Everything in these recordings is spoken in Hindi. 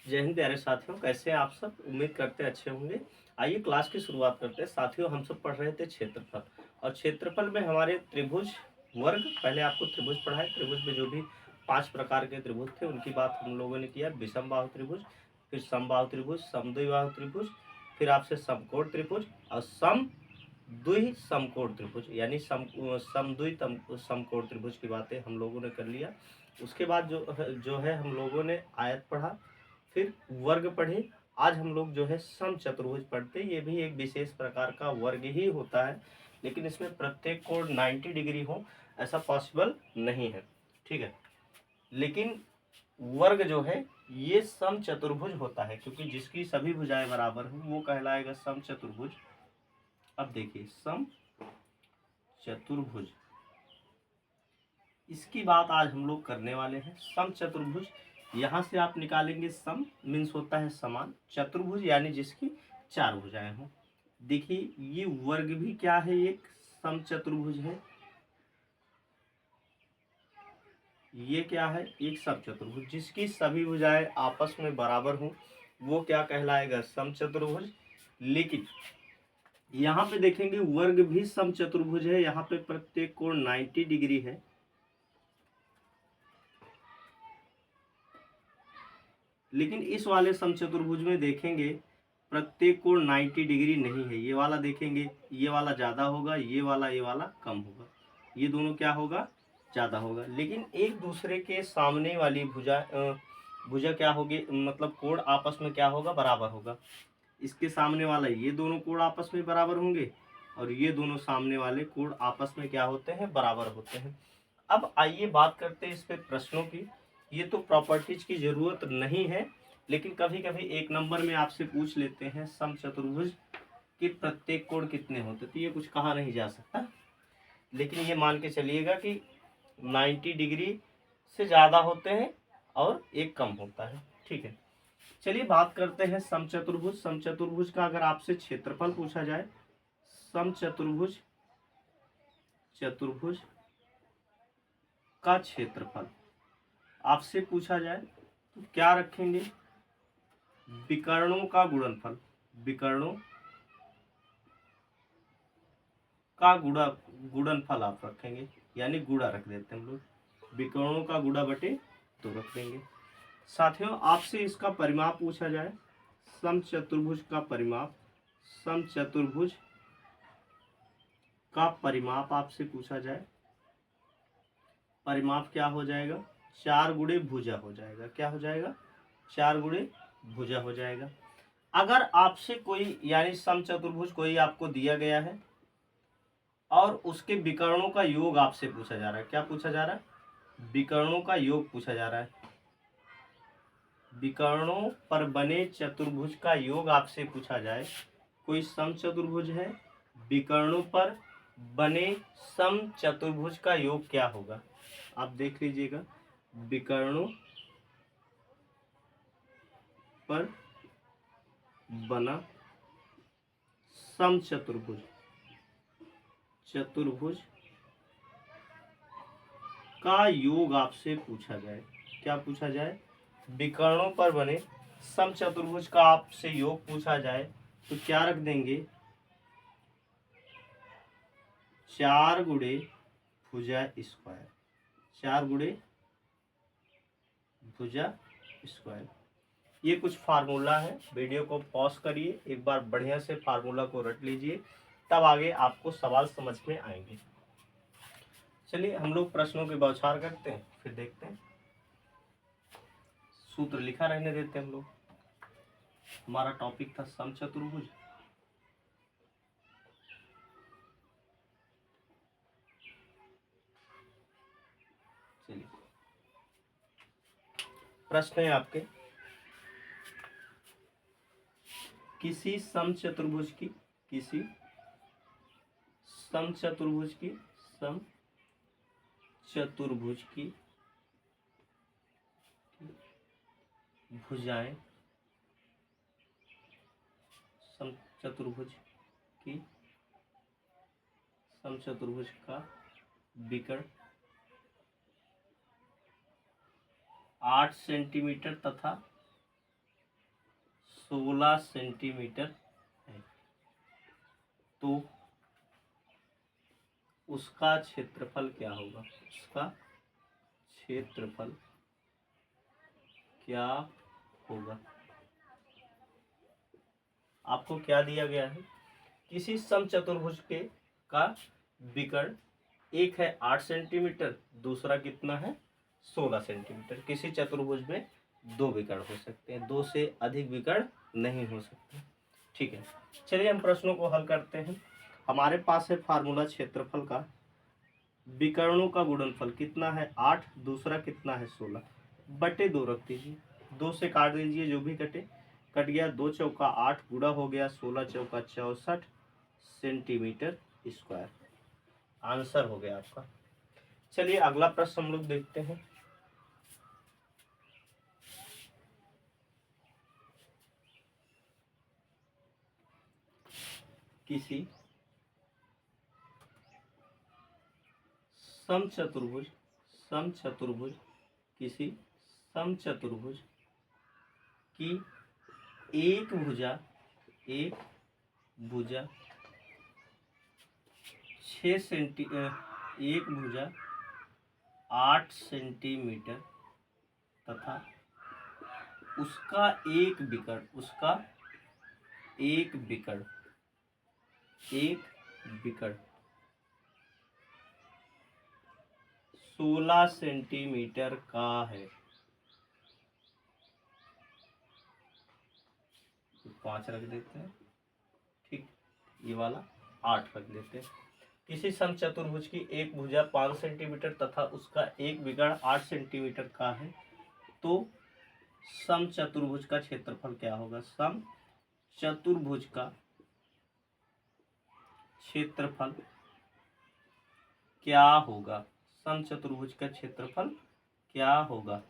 जय हिंद प्यारे साथियों, कैसे हैं आप सब। उम्मीद करते हैं अच्छे होंगे। आइए क्लास की शुरुआत करते हैं। साथियों, हम सब पढ़ रहे थे क्षेत्रफल, और क्षेत्रफल में हमारे त्रिभुज वर्ग, पहले आपको त्रिभुज पढ़ाए। त्रिभुज में जो भी 5 प्रकार के त्रिभुज थे उनकी बात हम लोगों ने किया। विषम बाहु त्रिभुज, फिर समबाहु त्रिभुज, समद्विबाहु त्रिभुज, फिर आपसे समकोण त्रिभुज और समद्वि समकोण त्रिभुज, यानी समद्वि समकोण त्रिभुज की बातें हम लोगों ने कर लिया। उसके बाद जो है हम लोगों ने आयत पढ़ा, फिर वर्ग पढ़े। आज हम लोग जो है समचतुर्भुज पढ़ते हैं। ये भी एक विशेष प्रकार का वर्ग ही होता है, लेकिन इसमें प्रत्येक कोण 90 डिग्री हो ऐसा पॉसिबल नहीं है, ठीक है। लेकिन वर्ग जो है ये समचतुर्भुज होता है, क्योंकि जिसकी सभी भुजाएं बराबर हो वो कहलाएगा समचतुर्भुज। अब देखिए समचतुर्भुज, इसकी बात आज हम लोग करने वाले हैं। समचतुर्भुज, यहाँ से आप निकालेंगे सम मीन्स होता है समान, चतुर्भुज यानी जिसकी 4 भुजाएं हों। देखिए ये वर्ग भी क्या है, एक समचतुर्भुज है। ये क्या है, एक समचतुर्भुज जिसकी सभी भुजाएं आपस में बराबर हों वो क्या कहलाएगा, समचतुर्भुज। लेकिन यहाँ पे देखेंगे वर्ग भी समचतुर्भुज है। यहाँ पे प्रत्येक कोण 90 डिग्री है, लेकिन इस वाले समचतुर्भुज में देखेंगे प्रत्येक कोण 90 डिग्री नहीं है। ये वाला देखेंगे, ये वाला ज़्यादा होगा, ये वाला कम होगा, ये दोनों क्या होगा, ज़्यादा होगा। लेकिन एक दूसरे के सामने वाली भुजा क्या होगी, मतलब कोण आपस में क्या होगा, बराबर होगा। इसके सामने वाला ये दोनों कोण आपस में बराबर होंगे, और ये दोनों सामने वाले कोण आपस में क्या होते हैं, बराबर होते हैं। अब आइए बात करते हैं इस पे प्रश्नों की। ये तो प्रॉपर्टीज की जरूरत नहीं है, लेकिन कभी कभी 1 नंबर में आपसे पूछ लेते हैं समचतुर्भुज के प्रत्येक कोण कितने होते, तो ये कुछ कहा नहीं जा सकता, लेकिन ये मान के चलिएगा कि 90 डिग्री से ज़्यादा होते हैं और एक कम होता है, ठीक है। चलिए बात करते हैं समचतुर्भुज। समचतुर्भुज का अगर आपसे क्षेत्रफल पूछा जाए, समचतुर्भुज चतुर्भुज का क्षेत्रफल आपसे पूछा जाए तो क्या रखेंगे, विकर्णों का गुणनफल। विकर्णों का गुणनफल आप रखेंगे, यानी गुणा रख देते हैं हम लोग। विकर्णों का गुणा बटे 2 रख देंगे। साथियों, आपसे इसका परिमाप पूछा जाए, समचतुर्भुज का परिमाप, समचतुर्भुज का परिमाप आपसे पूछा जाए, परिमाप क्या हो जाएगा, 4 गुणे भुजा हो जाएगा। क्या हो जाएगा, 4 गुणे भुजा हो जाएगा। अगर आपसे कोई यानी समचतुर्भुज कोई आपको दिया गया है और उसके विकर्णों का योग आपसे पूछा जा रहा है, क्या पूछा जा रहा है, विकर्णों का योग पूछा जा रहा है। विकर्णों पर बने चतुर्भुज का योग आपसे पूछा जाए, कोई समचतुर्भुज है, विकर्णों पर बने समचतुर्भुज का योग क्या होगा, आप देख लीजिएगा। विकर्णों पर बना समचतुर्भुज, चतुर्भुज का योग आपसे पूछा जाए, क्या पूछा जाए, विकर्णों पर बने समचतुर्भुज का आपसे योग पूछा जाए, तो क्या रख देंगे, 4 गुणे भुजा स्क्वायर। 4 गुणे भुजा स्क्वायर। ये कुछ फार्मूला है, वीडियो को पॉज करिए, एक बार बढ़िया से फार्मूला को रट लीजिए, तब आगे आपको सवाल समझ में आएंगे। चलिए हम लोग प्रश्नों के बौछार करते हैं, फिर देखते हैं। सूत्र लिखा रहने देते हैं हम लोग। हमारा टॉपिक था समचतुर्भुज। चलिए प्रश्न है आपके, किसी समचतुर्भुज की, किसी समचतुर्भुज की, समचतुर्भुज की भुजाएं, समचतुर्भुज की, समचतुर्भुज का विकर्ण 8 सेंटीमीटर तथा 16 सेंटीमीटर है तो उसका क्षेत्रफल क्या होगा? उसका क्षेत्रफल क्या होगा? आपको क्या दिया गया है? किसी समचतुर्भुज के का विकर्ण एक है 8 सेंटीमीटर, दूसरा कितना है 16 सेंटीमीटर। किसी चतुर्भुज में दो विकर्ण हो सकते हैं, दो से अधिक विकर्ण नहीं हो सकते। ठीक है, चलिए हम प्रश्नों को हल करते हैं। हमारे पास है फार्मूला क्षेत्रफल का। विकर्णों का गुणनफल कितना है 8, दूसरा कितना है 16, बटे 2 रख दीजिए, 2 से काट दीजिए, जो भी कटे कट गया। 2 चौका 8 गुणा हो गया 16 चौका 64 सेंटीमीटर स्क्वायर। आंसर हो गया आपका। चलिए अगला प्रश्न हम लोग देखते हैं। किसी समचतुर्भुज किसी समचतुर्भुज की एक भुजा 8 सेंटीमीटर तथा उसका एक विकर्ण 16 सेंटीमीटर का है। 5 रख देते हैं, ठीक, ये वाला 8 रख देते हैं। किसी समचतुर्भुज की एक भुजा 5 सेंटीमीटर तथा उसका एक विकर्ण 8 सेंटीमीटर का है तो समचतुर्भुज का क्षेत्रफल क्या होगा? समचतुर्भुज का क्षेत्रफल क्या होगा? समचतुर्भुज का क्षेत्रफल क्या होगा?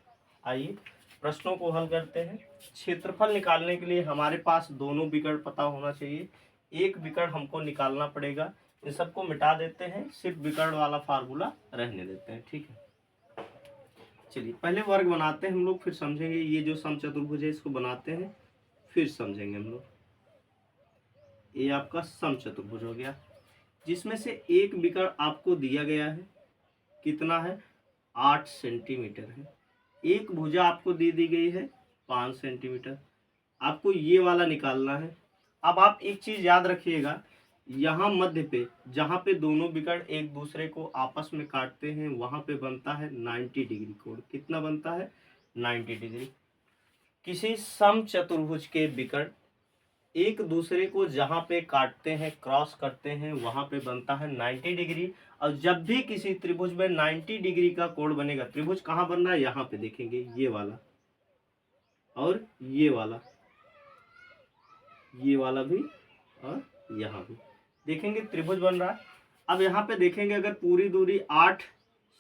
आइए प्रश्नों को हल करते हैं। क्षेत्रफल निकालने के लिए हमारे पास दोनों विकर्ण पता होना चाहिए। एक विकर्ण हमको निकालना पड़ेगा। इन सबको मिटा देते हैं, सिर्फ विकर्ण वाला फार्मूला रहने देते हैं। ठीक है, चलिए पहले वर्ग बनाते हैं हम लोग, फिर समझेंगे। ये जो समचतुर्भुज है इसको बनाते हैं, फिर समझेंगे हम लोग। ये आपका समचतुर्भुज हो गया, जिसमें से एक विकर्ण आपको दिया गया है, कितना है 8 सेंटीमीटर है। एक भुजा आपको दी गई है 5 सेंटीमीटर। आपको ये वाला निकालना है। अब आप एक चीज याद रखिएगा, यहाँ मध्य पे जहाँ पे दोनों विकर्ण एक दूसरे को आपस में काटते हैं वहां पे बनता है 90 डिग्री कोण। कितना बनता है? 90 डिग्री। किसी समचतुर्भुज के विकर्ण एक दूसरे को जहां पे काटते हैं, क्रॉस करते हैं, वहां पे बनता है 90 डिग्री। और जब भी किसी त्रिभुज में 90 डिग्री का कोण बनेगा, त्रिभुज कहाँ बन रहा है? यहाँ पे देखेंगे, ये वाला और ये वाला भी और यहाँ भी देखेंगे त्रिभुज बन रहा है। अब यहाँ पे देखेंगे, अगर पूरी दूरी 8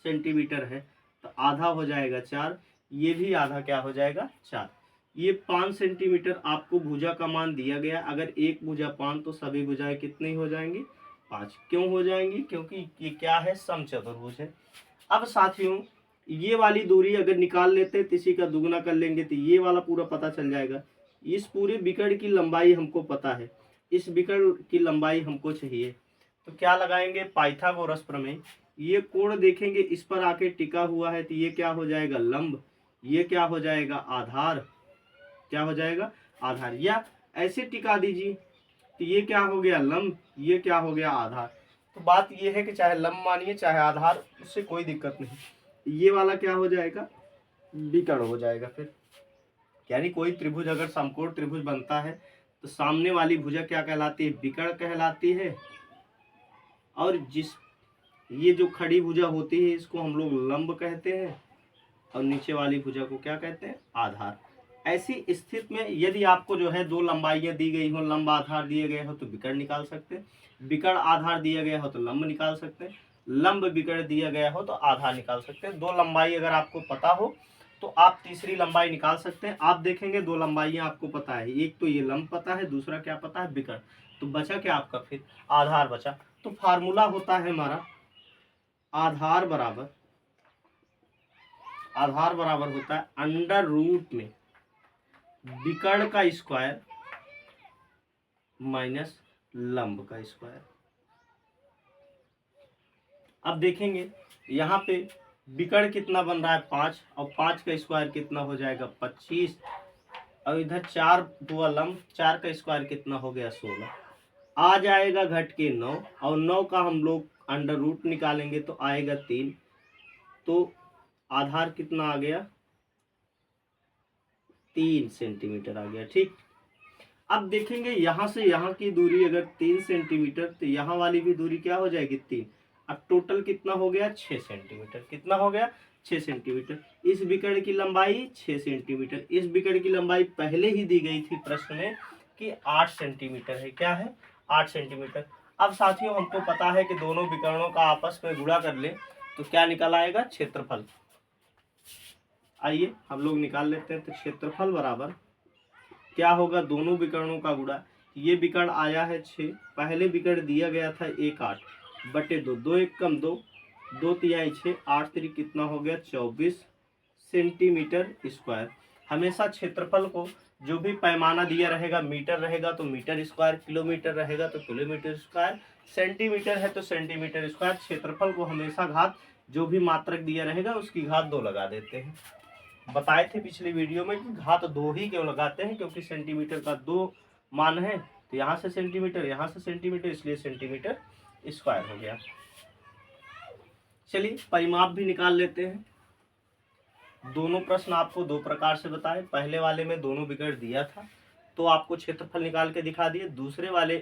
सेंटीमीटर है तो आधा हो जाएगा 4, ये भी आधा क्या हो जाएगा 4। ये 5 सेंटीमीटर आपको भुजा का मान दिया गया। अगर एक भुजा 5 तो सभी भुजाएं कितनी हो जाएंगी? 5। क्यों हो जाएंगी? क्योंकि ये क्या है? समचतुर्भुज है। अब साथियों ये वाली दूरी अगर निकाल लेते हैं तो इसी का दुगना कर लेंगे तो ये वाला पूरा पता चल जाएगा। इस पूरे विकर्ण की लंबाई हमको पता है, इस विकर्ण की लंबाई हमको चाहिए, तो क्या लगाएंगे? पाइथागोरस प्रमेय। ये कोण देखेंगे इस पर आके टिका हुआ है तो ये क्या हो जाएगा? लंब। ये क्या हो जाएगा? आधार। क्या हो जाएगा? आधार। या ऐसे टिका दीजिए तो ये क्या हो गया? लंब। ये क्या हो गया? आधार। तो बात ये है कि चाहे लंब मानिए चाहे आधार, उससे कोई दिक्कत नहीं। ये वाला क्या हो जाएगा? विकर्ण हो जाएगा। फिर यानी कोई त्रिभुज अगर समकोण त्रिभुज बनता है तो सामने वाली भुजा क्या कहलाती है? विकर्ण कहलाती है। और ये जो खड़ी भुजा होती है इसको हम लोग लंब कहते हैं, और नीचे वाली भुजा को क्या कहते हैं? आधार। ऐसी स्थिति में यदि आपको जो है दो लंबाइयां दी गई हो, लंब आधार दिए गए हो तो विकर्ण निकाल सकते हैं, विकर्ण आधार दिया गया हो तो लंब निकाल सकते हैं, लंब विकर्ण दिया गया हो तो आधार निकाल सकते हैं। दो लंबाई अगर आपको पता हो तो आप तीसरी लंबाई निकाल सकते हैं। आप देखेंगे दो लंबाइयां आपको पता है, एक तो ये लंब पता है, दूसरा क्या पता है? विकर्ण। तो बचा क्या आपका? फिर आधार बचा। तो फार्मूला होता है हमारा आधार बराबर होता है अंडर रूट में विकर्ण का स्क्वायर माइनस लंब का स्क्वायर। अब देखेंगे यहाँ पे विकर्ण कितना बन रहा है 5, और 5 का स्क्वायर कितना हो जाएगा 25, और इधर 4 दुआ लंब, 4 का स्क्वायर कितना हो गया 16, आ जाएगा घट के 9, और 9 का हम लोग अंडर रूट निकालेंगे तो आएगा 3, तो आधार कितना आ गया 3 सेंटीमीटर आ गया। ठीक, अब देखेंगे यहाँ से यहाँ की दूरी अगर 3 सेंटीमीटर, तो यहाँ वाली भी दूरी क्या हो जाएगी 3। अब टोटल कितना हो गया 6 सेंटीमीटर। कितना हो गया 6 सेंटीमीटर। इस विकर्ण की लंबाई 6 सेंटीमीटर। इस विकर्ण की लंबाई पहले ही दी गई थी प्रश्न में कि 8 सेंटीमीटर है। क्या है 8 सेंटीमीटर। अब साथियों हमको पता है कि दोनों विकर्णों का आपस में गुणा कर ले तो क्या निकल आएगा क्षेत्रफल। आइए हम लोग निकाल लेते हैं। तो क्षेत्रफल बराबर क्या होगा, दोनों विकर्णों का गुणा। ये विकर्ण आया है 6, पहले विकर्ण दिया गया था 1 8 बटे 2, 2 1 कम 2, 2 तिहाई 6, 8 3 कितना हो गया 24 सेंटीमीटर स्क्वायर। हमेशा क्षेत्रफल को जो भी पैमाना दिया रहेगा, मीटर रहेगा तो मीटर स्क्वायर, किलोमीटर रहेगा तो किलोमीटर स्क्वायर, सेंटीमीटर है तो सेंटीमीटर स्क्वायर। क्षेत्रफल को हमेशा घात जो भी मात्रक दिया रहेगा उसकी घात 2 लगा देते हैं। बताए थे पिछली वीडियो में कि घात 2 ही क्यों लगाते हैं, क्योंकि सेंटीमीटर का 2 मान है, तो यहाँ से सेंटीमीटर यहाँ से सेंटीमीटर, इसलिए सेंटीमीटर स्क्वायर हो गया। चलिए परिमाप भी निकाल लेते हैं। दोनों प्रश्न आपको दो प्रकार से बताए। पहले वाले में दोनों विकर्ण दिया था तो आपको क्षेत्रफल निकाल के दिखा दिए। दूसरे वाले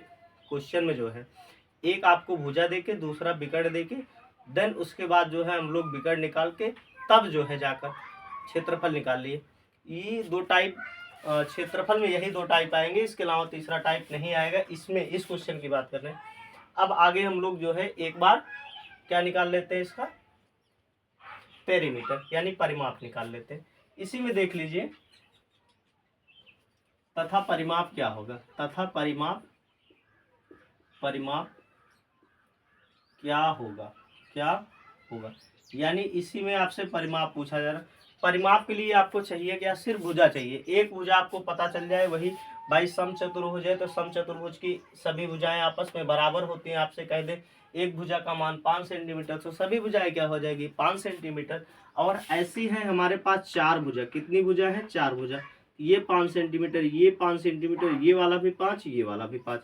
क्वेश्चन में जो है एक आपको भुजा देके दूसरा विकर्ण देके, देन उसके बाद जो है हम लोग विकर्ण निकाल के तब जो है जाकर क्षेत्रफल निकाल लिए। ये 2 टाइप क्षेत्रफल में यही 2 टाइप आएंगे, इसके अलावा तीसरा टाइप नहीं आएगा। इसमें इस क्वेश्चन की बात कर रहे हैं। अब आगे हम लोग जो है एक बार क्या निकाल लेते हैं, इसका पेरीमीटर यानी परिमाप निकाल लेते हैं। इसी में देख लीजिए तथा परिमाप क्या होगा। तथा परिमाप क्या होगा यानी इसी में आपसे परिमाप पूछा जा रहा है। परिमाप के लिए आपको चाहिए क्या, सिर्फ भुजा चाहिए। एक भुजा आपको पता चल जाए, वही भाई समचतुर्भुज है तो समचतुर्भुज की सभी भुजाएं आपस में बराबर होती हैं। आपसे कह दे एक भुजा का मान 5 सेंटीमीटर तो सभी भुजाएं क्या हो जाएगी 5 सेंटीमीटर। और ऐसी है हमारे पास 4 भुजा। कितनी भुजा है 4 भुजा। ये 5 सेंटीमीटर, ये 5 सेंटीमीटर, ये वाला भी 5, ये वाला भी 5।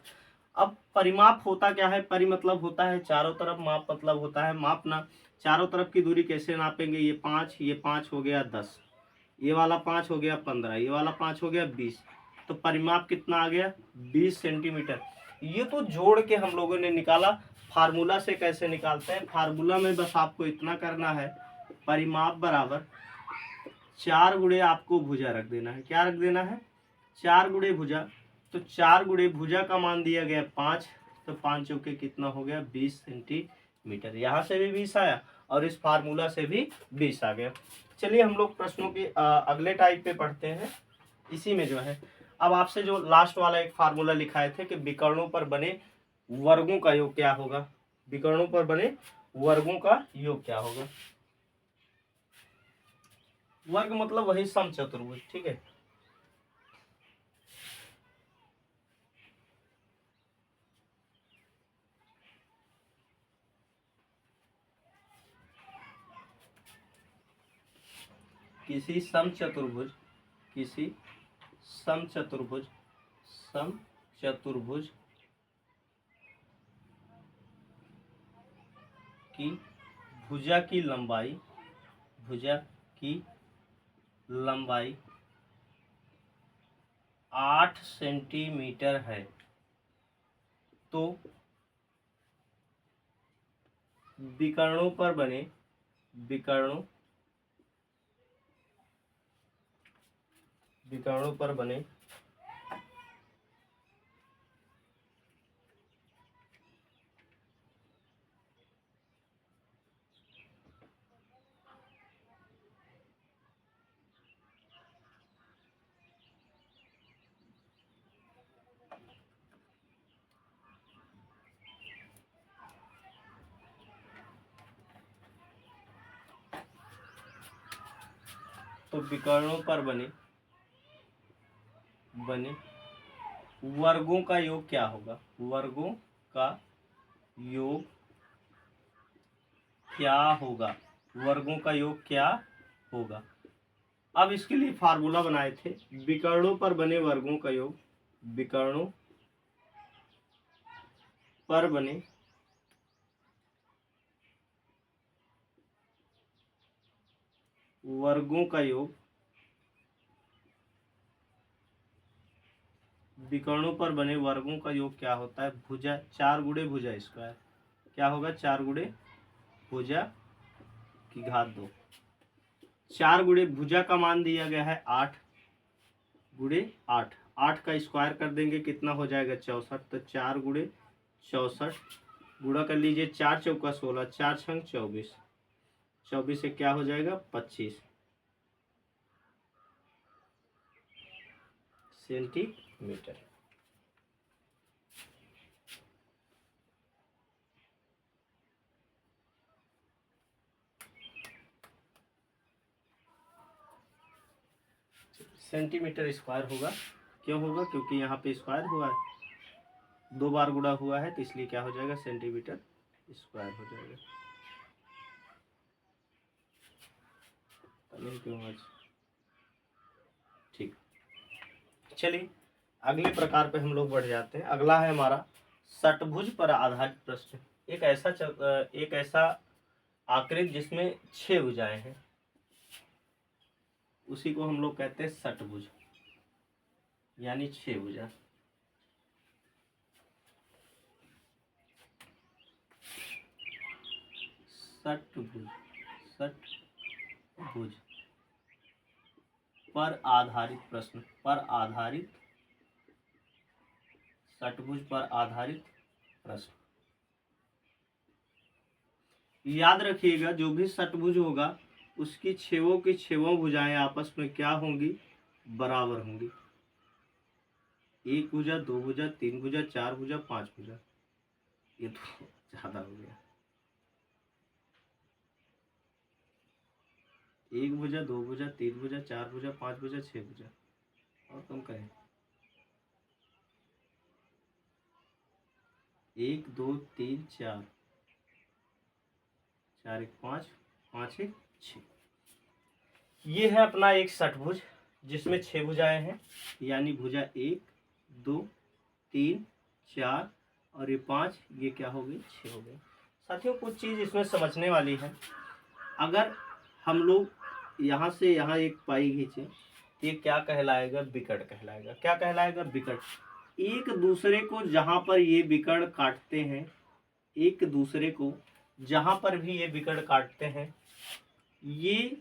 अब परिमाप होता क्या है, परि मतलब होता है चारों तरफ, माप मतलब होता है मापना। चारों तरफ की दूरी कैसे नापेंगे, ये 5 हो गया 10, ये वाला 5 हो गया 15, ये वाला 5 हो गया 20, तो परिमाप कितना आ गया 20 सेंटीमीटर। ये तो जोड़ के हम लोगों ने निकाला। फार्मूला से कैसे निकालते हैं, फार्मूला में बस आपको इतना करना है, परिमाप बराबर 4 गुणे आपको भुजा रख देना है। क्या रख देना है 4 गुणे भुजा। तो 4 गुणे भुजा का मान दिया गया 5, तो 5 चौके कितना हो गया 20 सेंटीमीटर। यहाँ से भी 20 आया और इस फार्मूला से भी 20 आ गया। चलिए हम लोग प्रश्नों के अगले टाइप पे पढ़ते हैं। इसी में जो है अब आपसे जो लास्ट वाला एक फार्मूला लिखाए थे कि विकर्णों पर बने वर्गों का योग क्या होगा। विकर्णों पर बने वर्गों का योग क्या होगा। वर्ग मतलब वही समचतुर्भुज। ठीक है, किसी समचतुर्भुज की भुजा की लंबाई 8 सेंटीमीटर है तो विकर्णों पर बने बने वर्गों का योग क्या होगा, वर्गों का योग क्या होगा, वर्गों का योग क्या होगा। अब इसके लिए फार्मूला बनाए थे, विकर्णों पर बने वर्गों का योग, विकर्णों पर बने वर्गों का योग, विकर्णों पर बने वर्गों का योग क्या होता है, भुजा 4 गुणे भुजा स्क्वायर, क्या होगा 4 गुणे भुजा की घात 2, 4 गुणे भुजा का मान दिया गया है 8 गुणे 8, 8 का स्क्वायर कर देंगे कितना हो जाएगा 64, तो 4 गुणे 64 गुणा कर लीजिए, 4 चौका 16, 4 छंग 24, 24 से क्या हो जाएगा 25 सेंटीमीटर। सेंटीमीटर स्क्वायर होगा, क्यों होगा, क्योंकि यहाँ पे स्क्वायर हुआ है, 2 बार गुणा हुआ है, तो इसलिए क्या हो जाएगा सेंटीमीटर स्क्वायर हो जाएगा। क्यों आज ठीक, चलिए अगले प्रकार पे हम लोग बढ़ जाते हैं। अगला है हमारा षटभुज पर आधारित प्रश्न। एक ऐसा आकृति जिसमें 6 भुजाएं हैं, उसी को हम लोग कहते हैं षटभुज, यानी 6 भुजा। षटभुज, षटभुज पर आधारित प्रश्न, पर आधारित, षटभुज पर आधारित प्रश्न। याद रखिएगा जो भी षटभुज होगा उसकी छेवों की छेवों भुजाएं आपस में क्या होंगी, बराबर होंगी। 1 भुजा, 2 भुजा, 3 भुजा, 4 भुजा, 5 भुजा, ये तो ज्यादा हो गया। 1 भुजा, 2 भुजा, 3 भुजा, 4 भुजा, 5 भुजा, 6 भुजा, और कम करें 1 2 3 4, 4 1 5, 5 1 6। ये है अपना एक षटभुज जिसमें 6 भुजाएं हैं, यानी भुजा 1 2 3 4 और ये 5, ये क्या हो गई 6 हो गई। साथियों कुछ चीज़ इसमें समझने वाली है। अगर हम लोग यहाँ से यहाँ एक पाई खींचे, ये क्या कहलाएगा, विकर्ण कहलाएगा। क्या कहलाएगा, विकर्ण। एक दूसरे को जहाँ पर ये विकर्ण काटते हैं, एक दूसरे को जहाँ पर भी ये विकर्ण काटते हैं, ये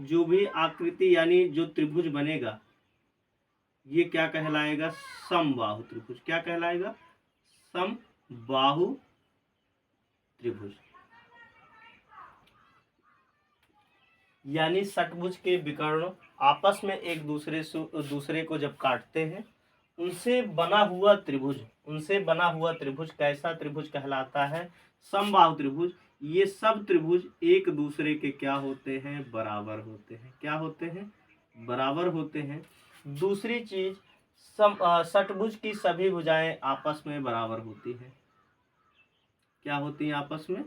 जो भी आकृति यानी जो त्रिभुज बनेगा, ये क्या कहलाएगा, समबाहु त्रिभुज। क्या कहलाएगा, समबाहु त्रिभुज। यानी षटभुज के विकर्ण आपस में एक दूसरे को जब काटते हैं, उनसे बना हुआ त्रिभुज, उनसे बना हुआ त्रिभुज कैसा त्रिभुज कहलाता है, समबाहु त्रिभुज। ये सब त्रिभुज एक दूसरे के क्या होते हैं, बराबर होते हैं। क्या होते हैं, बराबर होते हैं। दूसरी चीज, षटभुज की सभी भुजाएं आपस में बराबर होती हैं। क्या होती हैं, आपस में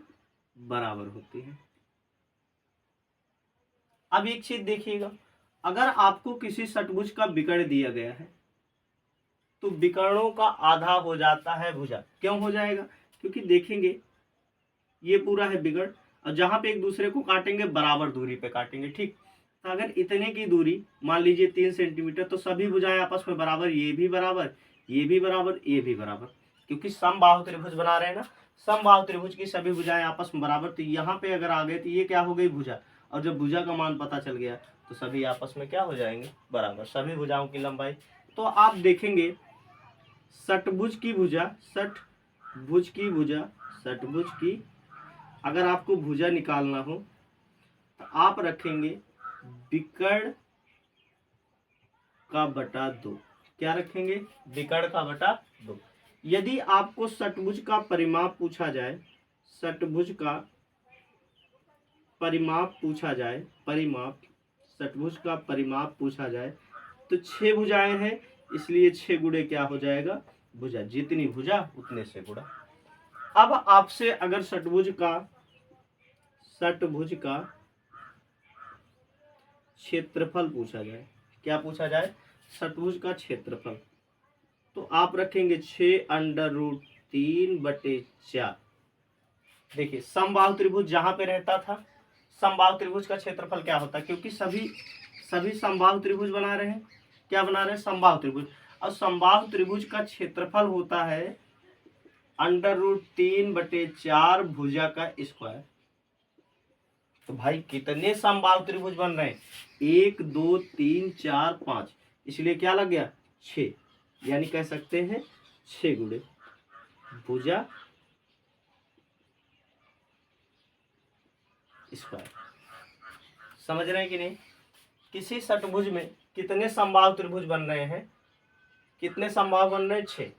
बराबर होती हैं। अब एक चीज देखिएगा, अगर आपको किसी षटभुज का विकर्ण दिया गया है तो विकर्णों का आधा हो जाता है भुजा। क्यों हो जाएगा, क्योंकि देखेंगे ये पूरा है विकर्ण, और जहां पे एक दूसरे को काटेंगे बराबर दूरी पे काटेंगे, ठीक। तो अगर इतने की दूरी मान लीजिए 3 सेंटीमीटर, तो सभी भुजाएं आपस में बराबर, ये भी बराबर, ये भी बराबर, ये भी बराबर, क्योंकि समबाहु त्रिभुज बना रहे हैं ना। समबाहु त्रिभुज की सभी भुजाएं आपस में बराबर, तो यहाँ पे अगर आ गए तो ये क्या हो गई, भुजा। और जब भुजा का मान पता चल गया तो सभी आपस में क्या हो जाएंगे, बराबर, सभी भुजाओं की लंबाई। तो आप देखेंगे षटभुज की भुजा, षटभुज की भुजा, षटभुज की अगर आपको भुजा निकालना हो तो आप रखेंगे विकर्ण का बटा 2। क्या रखेंगे, विकर्ण का बटा 2। यदि आपको षटभुज का परिमाप पूछा जाए, षटभुज का परिमाप पूछा जाए, परिमाप, षटभुज का परिमाप पूछा जाए, तो 6 भुजाएं हैं, इसलिए 6 गुणे क्या हो जाएगा, भुजा। जितनी भुजा उतने से गुणा। अब आपसे अगर षटभुज का क्षेत्रफल पूछा जाए, क्या पूछा जाए, षटभुज का क्षेत्रफल, तो आप रखेंगे 6√3/4। देखिए समबाहु त्रिभुज जहां पे रहता था, समबाहु त्रिभुज का क्षेत्रफल क्या होता है, क्योंकि सभी समबाहु त्रिभुज बना रहे हैं, क्या बना रहे हैं, समबाहु त्रिभुज। और समबाहु त्रिभुज का क्षेत्रफल होता है √3/4 भुजा का स्क्वायर। तो भाई कितने समबाहु त्रिभुज बन रहे हैं, 1 2 3 4 5, इसलिए क्या लग गया 6, यानी कह सकते हैं 6 गुणे भुजा स्क्वायर। समझ रहे हैं कि नहीं। किसी षटभुज में कितने समबाहु त्रिभुज बन रहे हैं, कितने समबाहु बन रहे हैं 6,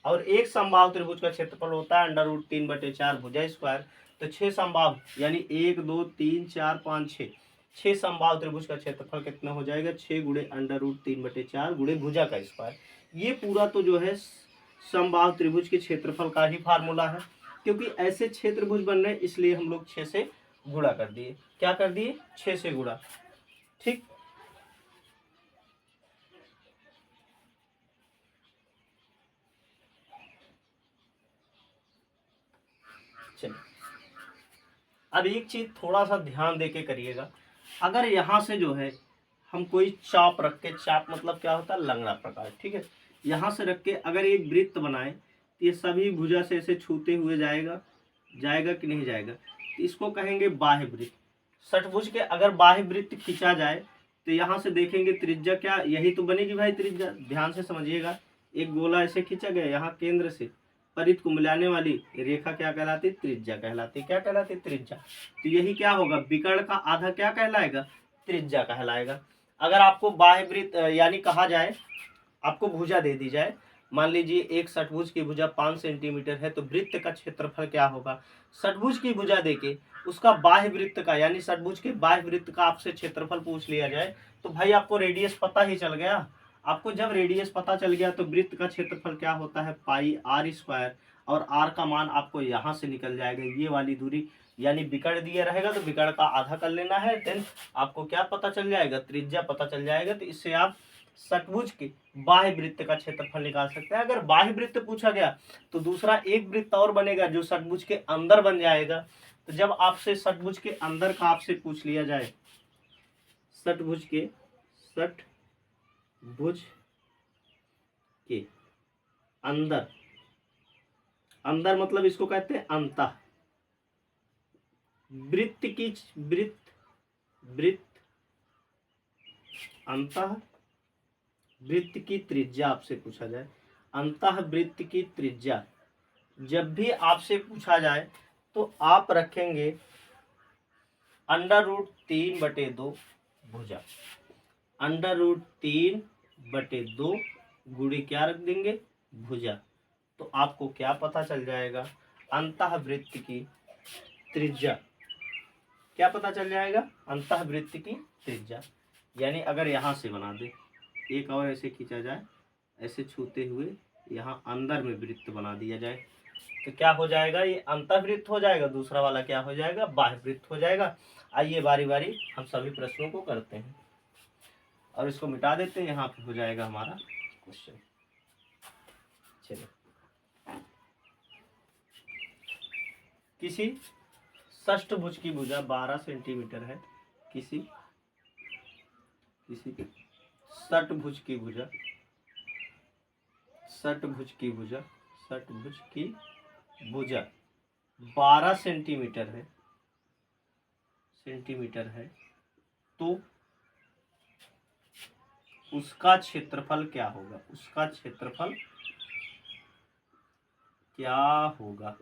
और एक समबाहु त्रिभुज का क्षेत्रफल होता है √3/4 भुजा स्क्वायर। तो 6 समबाहु यानी 1 2 3 4 5 6 समबाहु त्रिभुज का क्षेत्रफल कितना हो जाएगा, 6 गुणे √3/4 गुणे भुजा का स्क्वायर। ये पूरा तो जो है समबाहु त्रिभुज के क्षेत्रफल का ही फार्मूला है, क्योंकि ऐसे क्षेत्रभुज बन रहे हैं इसलिए हम लोग 6 से गुणा कर दिए। क्या कर दिए, 6 से गुणा। ठीक, चलिए अब एक चीज थोड़ा सा ध्यान देके करिएगा। अगर यहाँ से जो है हम कोई चाप रख के, चाप मतलब क्या होता है, लंगड़ा प्रकार, ठीक है, यहाँ से रख के अगर एक वृत्त बनाए तो ये सभी भुजा से ऐसे छूते हुए जाएगा, जाएगा कि नहीं जाएगा, तो इसको कहेंगे बाह्य वृत्त। षटभुज के अगर बाह्य वृत्त खींचा जाए तो यहाँ से देखेंगे त्रिज्या क्या, यही तो बनेगी भाई त्रिज्या। ध्यान से समझिएगा, एक गोला ऐसे खींचा गया, यहाँ केंद्र से परित को मिलाने वाली रेखा क्या कहलाती, त्रिज्या कहलाती। क्या कहलाती, त्रिज्या। तो यही क्या होगा, विकर्ण का आधा क्या कहलाएगा, त्रिज्या कहलाएगा। अगर आपको बाह्य वृत्त यानी कहा जाए, आपको भुजा दे दी जाए, मान लीजिए एक षटभुज की भुजा 5 सेंटीमीटर है, तो वृत्त का क्षेत्रफल क्या होगा। षटभुज की भुजा देके उसका बाह्य वृत्त का यानी षटभुज के बाह्य वृत्त का आपसे क्षेत्रफल पूछ लिया जाए, तो भाई आपको रेडियस पता ही चल गया। आपको जब रेडियस पता चल गया तो वृत्त का क्षेत्रफल क्या होता है, πr², और r का मान आपको यहाँ से निकल जाएगा, ये वाली दूरी, यानी विकर्ण दिया रहेगा तो विकर्ण का आधा कर लेना है, देन आपको क्या पता चल जाएगा, त्रिज्या पता चल जाएगा। तो इससे आप षटभुज के बाह्य वृत्त का क्षेत्रफल निकाल सकते हैं। अगर बाह्य वृत्त पूछा गया तो दूसरा एक वृत्त और बनेगा जो षटभुज के अंदर बन जाएगा। तो जब आपसे षटभुज के अंदर का आपसे पूछ लिया जाए, षटभुज के अंदर, अंदर मतलब इसको कहते हैं अंतः वृत्त की, वृत्त अंतः वृत्त की त्रिज्या आपसे पूछा जाए, अंतः वृत्त की त्रिज्या जब भी आपसे पूछा जाए तो आप रखेंगे √3/2 भुजा, √3/2 गुणे क्या रख देंगे, भुजा। तो आपको क्या पता चल जाएगा, अंतः वृत्त की त्रिज्या। क्या पता चल जाएगा, अंतः वृत्त की त्रिज्या। यानी अगर यहाँ से बना दे, एक और ऐसे खींचा जाए, ऐसे छूते हुए यहाँ अंदर में वृत्त बना दिया जाए, तो क्या हो जाएगा, ये अंतःवृत्त हो जाएगा, दूसरा वाला क्या हो जाएगा, बाह्य वृत्त हो जाएगा। आइए बारी बारी हम सभी प्रश्नों को करते हैं और इसको मिटा देते हैं, यहाँ पे हो जाएगा हमारा क्वेश्चन। चलिए, किसी षष्ठभुज की भुजा 12 सेंटीमीटर है, किसी षटभुज की भुजा, षटभुज की भुजा 12 सेंटीमीटर है, तो उसका क्षेत्रफल क्या होगा, उसका क्षेत्रफल क्या होगा,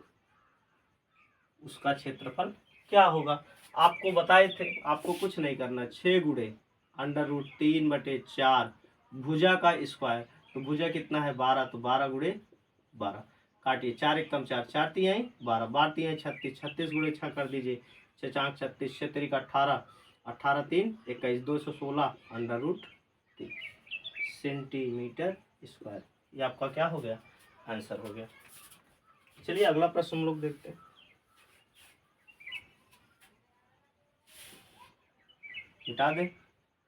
उसका क्षेत्रफल क्या होगा। आपको बताए थे, आपको कुछ नहीं करना, 6 गुणे √3/4 भुजा का स्क्वायर। तो भुजा कितना है, 12, तो 12 गुणे 12, काटिए, 4 × 1 = 4, 4 × 3 = 12, 12 × 3 = 36, 36 गुणे 6 कर दीजिए, 6 × 4 = 36, 6 × 3 = 18, 18 × 3 = 21, 216 √3। Centimetre square. ये आपका क्या हो गया, आंसर हो गया। चलिए अगला प्रश्न हम लोग देखते हैं। मिटा दें,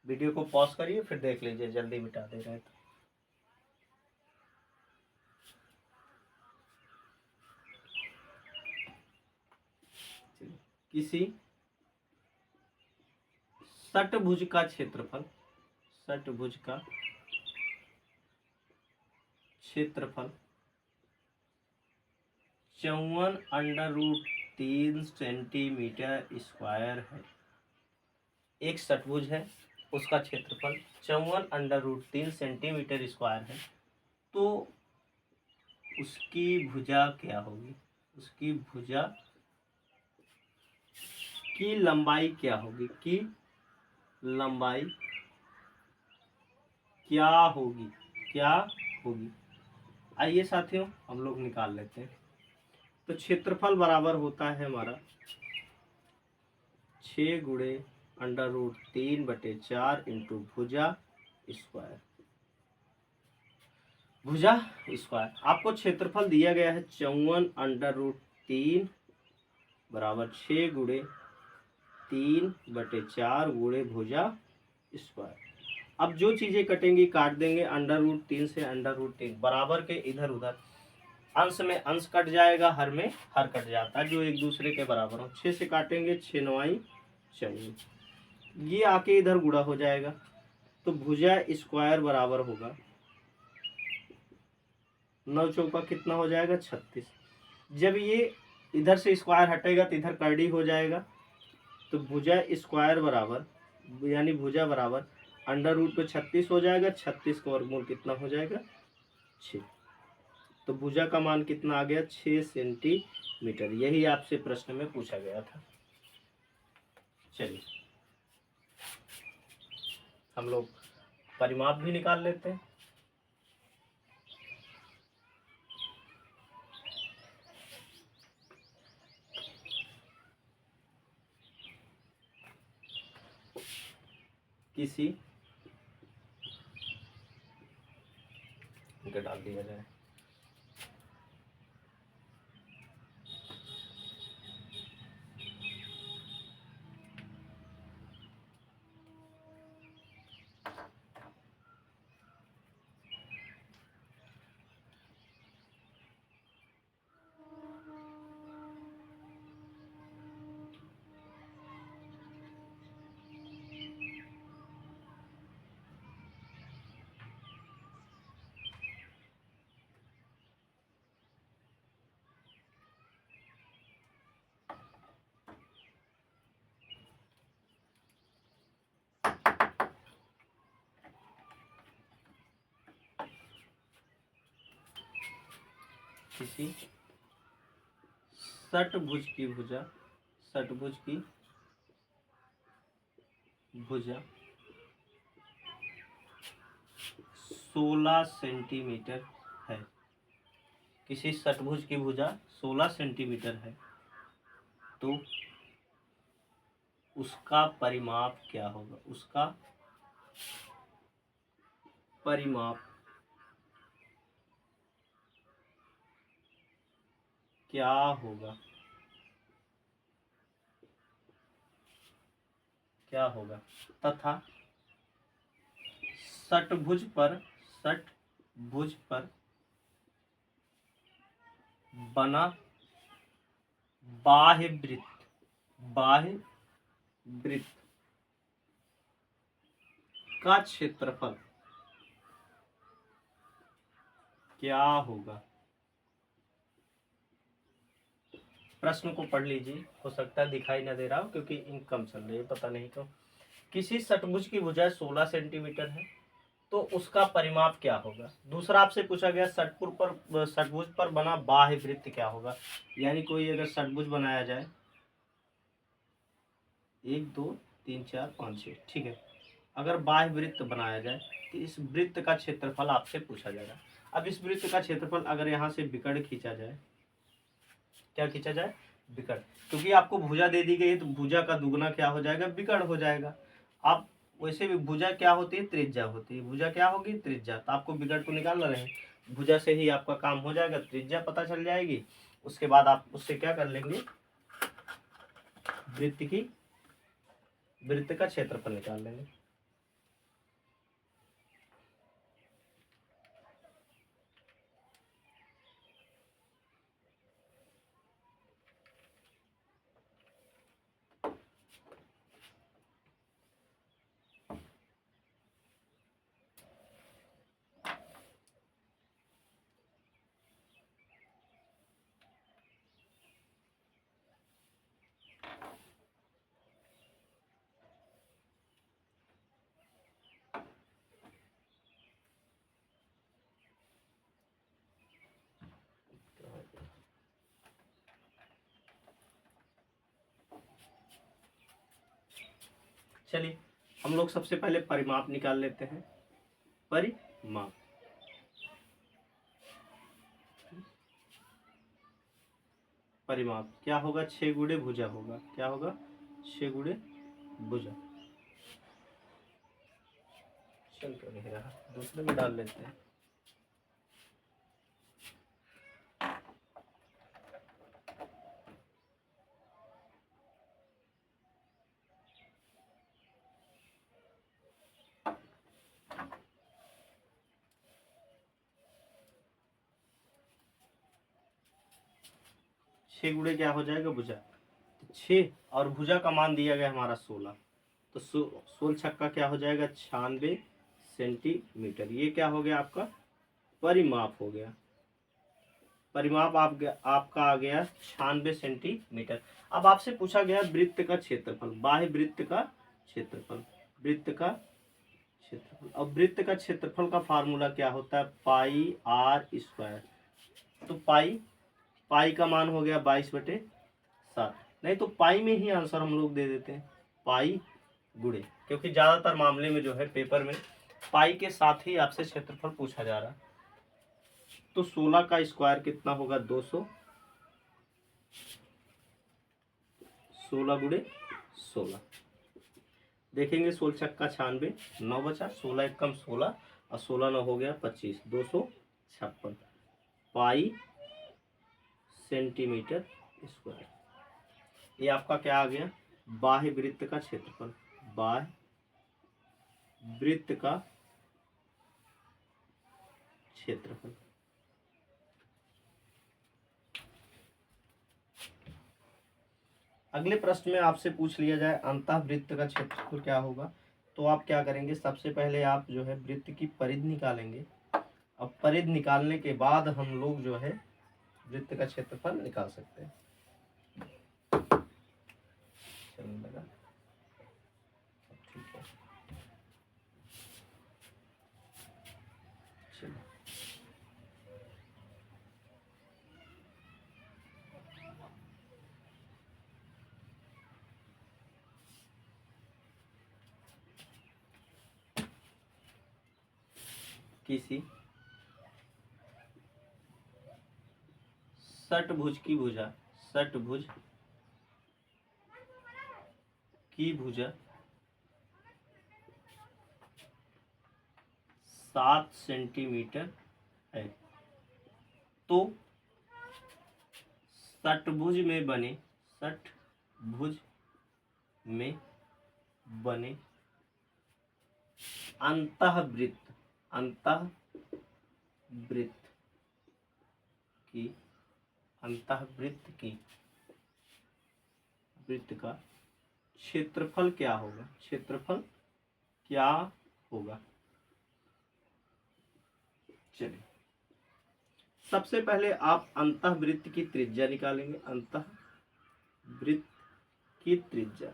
वीडियो को पॉज करिए फिर देख लीजिए, जल्दी मिटा दे रहे तो। किसी षटभुज का क्षेत्रफल, षटभुज का क्षेत्रफल 54√3 सेंटीमीटर स्क्वायर है। एक षटभुज है, उसका क्षेत्रफल 54√3 सेंटीमीटर स्क्वायर है, तो उसकी भुजा क्या होगी, उसकी भुजा की लंबाई क्या होगी, की लंबाई क्या होगी, क्या होगी। आइए साथियों हम लोग निकाल लेते हैं। तो क्षेत्रफल बराबर होता है हमारा 6 गुणे √3/4 इंटू भुजा स्क्वायर, भुजा स्क्वायर। आपको क्षेत्रफल दिया गया है 54√3 बराबर 6 गुणे 3/4 गुणे भुजा स्क्वायर। अब जो चीजें कटेंगी काट देंगे, √3 से √3 बराबर के इधर उधर, अंश में अंश कट जाएगा, हर में हर कट जाता है जो एक दूसरे के बराबर हो। 6 से काटेंगे 6 9 24, ये आके इधर गुणा हो जाएगा, तो भुजा स्क्वायर बराबर होगा 9 चौका कितना हो जाएगा 36। जब ये इधर से स्क्वायर हटेगा तो इधर करड़ी हो जाएगा, तो भुजा स्क्वायर बराबर यानी भुजा बराबर √ पे 36 हो जाएगा, 36 का वर्गमूल कितना हो जाएगा 6। तो भुजा का मान कितना आ गया 6 सेंटीमीटर। यही आपसे प्रश्न में पूछा गया था। चलिए हम लोग परिमाप भी निकाल लेते हैं। किसी इनका डाल दिया जाए, किसी षटभुज की भुजा, षटभुज की भुजा 16 सेंटीमीटर है। किसी षटभुज की भुजा 16 सेंटीमीटर है, तो उसका परिमाप क्या होगा, उसका परिमाप क्या होगा, क्या होगा। तथा षटभुज पर बना बाह्य वृत्त का क्षेत्रफल क्या होगा। प्रश्न को पढ़ लीजिए, हो सकता है दिखाई ना दे रहा हो क्योंकि इंक कम चल रही है, पता नहीं क्यों। किसी षटभुज की भुजा 16 सेंटीमीटर है, तो उसका परिमाप क्या होगा। दूसरा आपसे पूछा गया षटभुज पर बना बाह्य वृत्त क्या होगा। यानी कोई अगर षटभुज बनाया जाए 1 2 3 4 5 6, ठीक है, अगर बाह्य वृत्त बनाया जाए तो इस वृत्त का क्षेत्रफल आपसे पूछा जाएगा। अब इस वृत्त का क्षेत्रफल अगर यहाँ से विकर्ण खींचा जाए, क्या खींचा जाए, विकर्ण, क्योंकि आपको भुजा दे दी गई है तो भुजा का दुगना क्या हो जाएगा, विकर्ण हो जाएगा। आप वैसे भी भुजा क्या होती है, त्रिज्या होती है। भुजा क्या होगी, त्रिज्या। तो आपको विकर्ण तो निकालना रहे, भुजा से ही आपका काम हो जाएगा, त्रिज्या पता चल जाएगी। उसके बाद आप उससे क्या कर लेंगे, वृत्त का क्षेत्रफल निकाल लेंगे। चलिए हम लोग सबसे पहले परिमाप निकाल लेते हैं। परिमाप, परिमाप क्या होगा, 6 गुणे भुजा होगा। क्या होगा, 6 गुणे भुजा। चल क्यों नहीं रहा, दूसरे में डाल लेते हैं। छः गुणे क्या हो जाएगा, भुजा। तो 6 और भुजा का मान दिया गया हमारा 16, तो 16 छक्का क्या हो जाएगा, 96 सेंटीमीटर। ये क्या हो गया, आपका परिमाप हो गया। परिमाप आपका आ गया 96 सेंटीमीटर। अब आपसे पूछा गया वृत्त का क्षेत्रफल, बाह्य वृत्त का क्षेत्रफल, वृत्त का क्षेत्रफल। अब वृत्त का क्षेत्रफल का फार्मूला क्या होता है, पाई आर स्क्वायर। तो पाई का मान हो गया 22/7। नहीं तो पाई में ही आंसर हम लोग दे देते हैं, पाई गुणे, क्योंकि ज्यादातर मामले में जो है पेपर में पाई के साथ ही आपसे क्षेत्रफल पूछा जा रहा है। तो 16 का स्क्वायर कितना होगा, 200। 16 गुणे 16 देखेंगे, 16 छक्का 96, 9 बचा, 16 एक कम 16 और 16 9 हो गया 25, 256 पाई सेंटीमीटर स्क्वायर। ये आपका क्या आ गया, बाह्य वृत्त का क्षेत्रफल, बाह्य वृत्त का क्षेत्रफल। अगले प्रश्न में आपसे पूछ लिया जाए अंतः वृत्त का क्षेत्रफल क्या होगा, तो आप क्या करेंगे, सबसे पहले आप जो है वृत्त की परिधि निकालेंगे। अब परिधि निकालने के बाद हम लोग जो है वृत्त का क्षेत्रफल निकाल सकते हैं। चलने लगा, ठीक है। चलो किसी षटभुज की भुजा, षटभुज की भुजा 7 सेंटीमीटर है, तो षटभुज में बने, षटभुज में बने अंतःवृत्त, अंतःवृत्त की, अंतःवृत्त की वृत्त का क्षेत्रफल क्या होगा, क्षेत्रफल क्या होगा। चलिए सबसे पहले आप अंतःवृत्त की त्रिज्या निकालेंगे, अंतःवृत्त की त्रिज्या।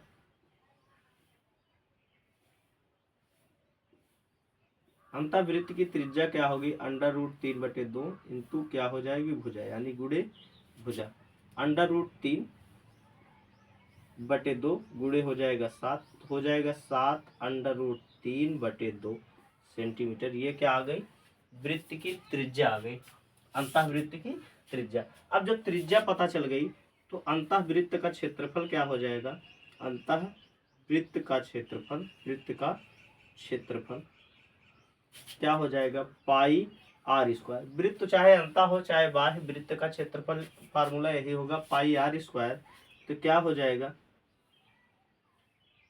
अंतःवृत्त की त्रिज्या क्या होगी, √3/2 इंटू क्या हो जाएगी, भुजा, यानी गुणे भुजा। √3/2 गुणे हो जाएगा 7, हो जाएगा 7 √3/2 सेंटीमीटर। ये क्या आ गई, वृत्त की त्रिज्या आ गई, अंतःवृत्त की त्रिज्या। अब जब त्रिज्या पता चल गई तो अंतःवृत्त का क्षेत्रफल क्या हो जाएगा, अंतःवृत्त का क्षेत्रफल, वृत्त का क्षेत्रफल क्या हो जाएगा, पाई आर स्क्वायर। वृत्त चाहे अंता हो चाहे बाह्य, वृत्त का क्षेत्रफल फार्मूला यही होगा, पाई आर स्क्वायर। तो क्या हो जाएगा,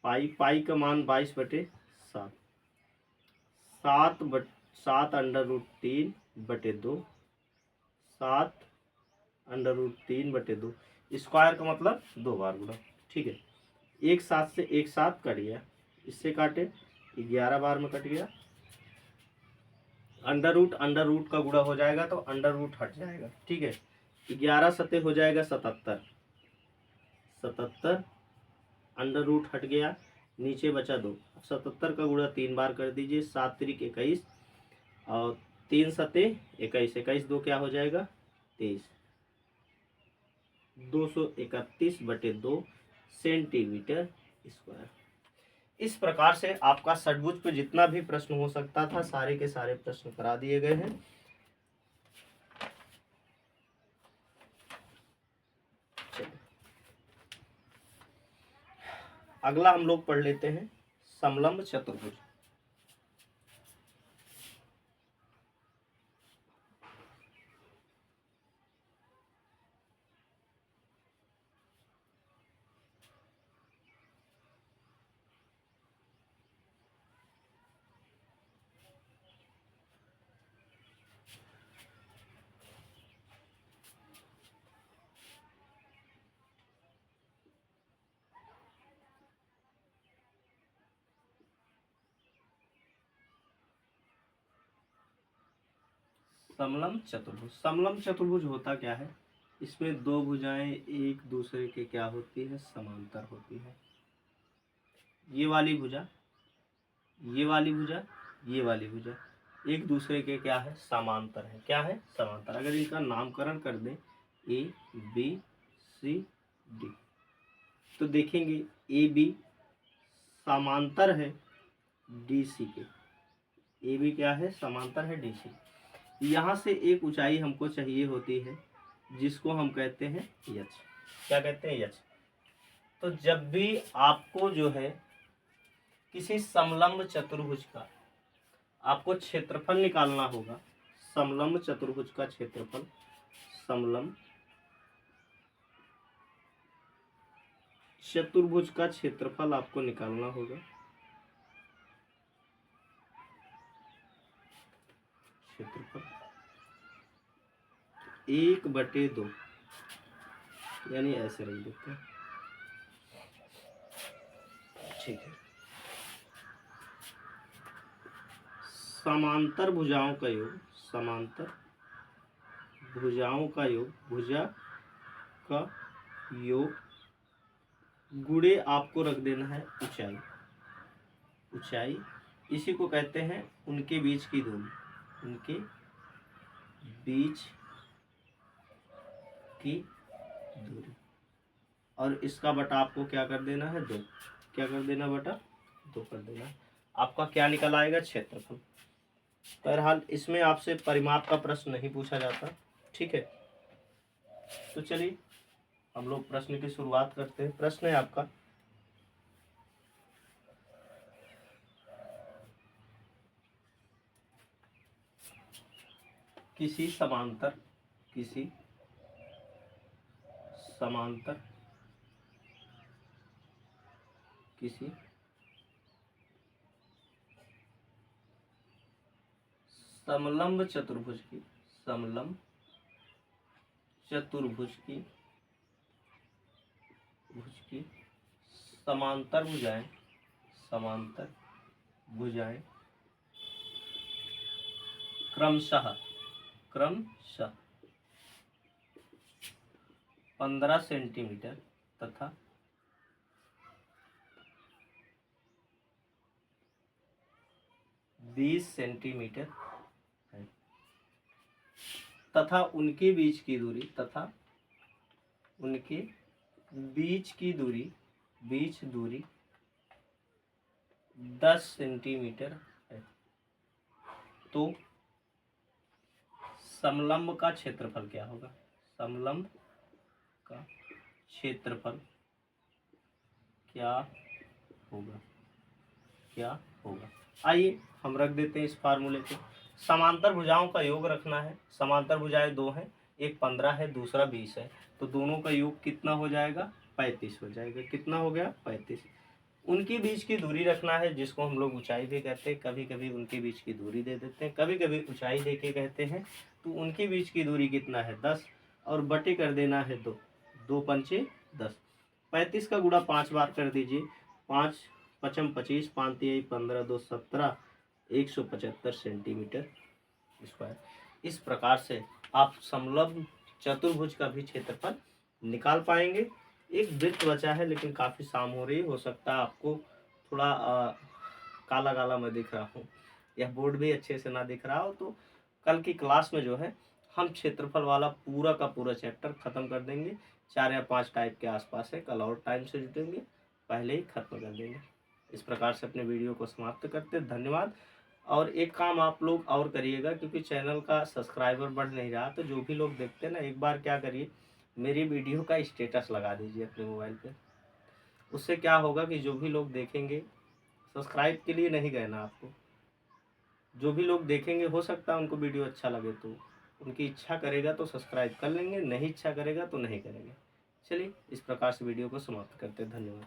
पाई का मान 22/7, 7/3/2, 7/3/2, स्क्वायर का मतलब 2 बार गुणा। ठीक है, एक सात से एक सात कट गया, इससे काटे 11 बार में कट गया। अंडर रूट का गुणा हो जाएगा तो अंडर रूट हट जाएगा। ठीक है, 11 सते हो जाएगा 77, 77 अंडर रूट हट गया, नीचे बचा 2। 77 का गुणा 3 बार कर दीजिए, 7 त्रिक 21 और 3 सते 21, 21 2 क्या हो जाएगा 23, 231/2 सेंटीमीटर स्क्वायर। इस प्रकार से आपका षटभुज पे जितना भी प्रश्न हो सकता था सारे के सारे प्रश्न करा दिए गए हैं। अगला हम लोग पढ़ लेते हैं समलंब चतुर्भुज। समलंब चतुर्भुज, समलंब चतुर्भुज होता क्या है, इसमें दो भुजाएं एक दूसरे के क्या होती है, समांतर होती है। ये वाली भुजा, ये वाली भुजा, ये वाली भुजा एक दूसरे के क्या है, समांतर है। क्या है, समांतर। अगर इनका नामकरण कर दें ए बी सी डी तो देखेंगे ए बी समांतर है डी सी के, ए बी क्या है, समांतर है डी सी। यहाँ से एक ऊंचाई हमको चाहिए होती है जिसको हम कहते हैं यच। क्या कहते हैं, यच। तो जब भी आपको जो है किसी समलंब चतुर्भुज का आपको क्षेत्रफल निकालना होगा, समलंब चतुर्भुज का क्षेत्रफल, समलंब चतुर्भुज का क्षेत्रफल आपको निकालना होगा। क्षेत्रफल 1/2 यानी ऐसे रख देते हैं। ठीक है, समांतर भुजाओं का योग, समांतर भुजाओं का योग, भुजा का योग गुणे आपको रख देना है ऊंचाई, ऊंचाई इसी को कहते हैं उनके बीच की दूरी, उनके बीच की दूरी। और इसका बटा आपको क्या कर देना है, 2। क्या कर देना, बटा 2 कर देना। आपका क्या निकल आएगा, क्षेत्रफल। बहरहाल इसमें आपसे परिमाप का प्रश्न नहीं पूछा जाता। ठीक है, तो चलिए हम लोग प्रश्न की शुरुआत करते हैं। प्रश्न है आपका, किसी समांतर, किसी समांतर, किसी समलंब चतुर्भुज की, समलंब चतुर्भुज की, भुज की समांतर भुजाएं, समांतर भुजाएं क्रमशः, क्रमशः 15 सेंटीमीटर तथा 20 सेंटीमीटर है, तथा उनके बीच की दूरी, तथा उनके बीच की दूरी, बीच दूरी 10 सेंटीमीटर है। तो समलंब का क्षेत्रफल क्या होगा, समलंब का क्षेत्रफल क्या होगा, क्या होगा। आइए हम रख देते हैं इस फार्मूले को। समांतर भुजाओं का योग रखना है। समांतर भुजाएं दो हैं, एक 15 है, दूसरा 20 है, तो दोनों का योग कितना हो जाएगा? 35 हो जाएगा। कितना हो गया? 35। उनकी बीच की दूरी रखना है, जिसको हम लोग ऊंचाई भी कहते हैं। कभी कभी उनके बीच की दूरी दे देते हैं, कभी कभी ऊंचाई दे के कहते हैं। तो उनके बीच की दूरी कितना है? 10, और बटे कर देना है 2। 2 पंचे 10। 35 का गुणा 5 बार कर दीजिए। 5 पचम 25, 5 तिहाई 15, 2 17, 175 सेंटीमीटर स्क्वायर। इस प्रकार से आप समलंब चतुर्भुज का भी क्षेत्रफल निकाल पाएंगे। एक वृत्त बचा है, लेकिन काफ़ी शाम हो रही, हो सकता है आपको थोड़ा काला काला मैं दिख रहा हूँ, यह बोर्ड भी अच्छे से ना दिख रहा हो। तो कल की क्लास में जो है हम क्षेत्रफल वाला पूरा का पूरा चैप्टर ख़त्म कर देंगे। 4 या 5 टाइप के आसपास है। कल और टाइम से जुटेंगे, पहले ही खत्म कर देंगे। इस प्रकार से अपने वीडियो को समाप्त करते, धन्यवाद। और एक काम आप लोग और करिएगा, क्योंकि चैनल का सब्सक्राइबर बढ़ नहीं रहा, तो जो भी लोग देखते हैं ना, एक बार क्या करिए, मेरी वीडियो का स्टेटस लगा दीजिए अपने मोबाइल पे। उससे क्या होगा कि जो भी लोग देखेंगे, सब्सक्राइब के लिए नहीं कहना आपको, जो भी लोग देखेंगे हो सकता है उनको वीडियो अच्छा लगे, तो उनकी इच्छा करेगा तो सब्सक्राइब कर लेंगे, नहीं इच्छा करेगा तो नहीं करेंगे। चलिए इस प्रकार से वीडियो को समाप्त करते हैं। धन्यवाद।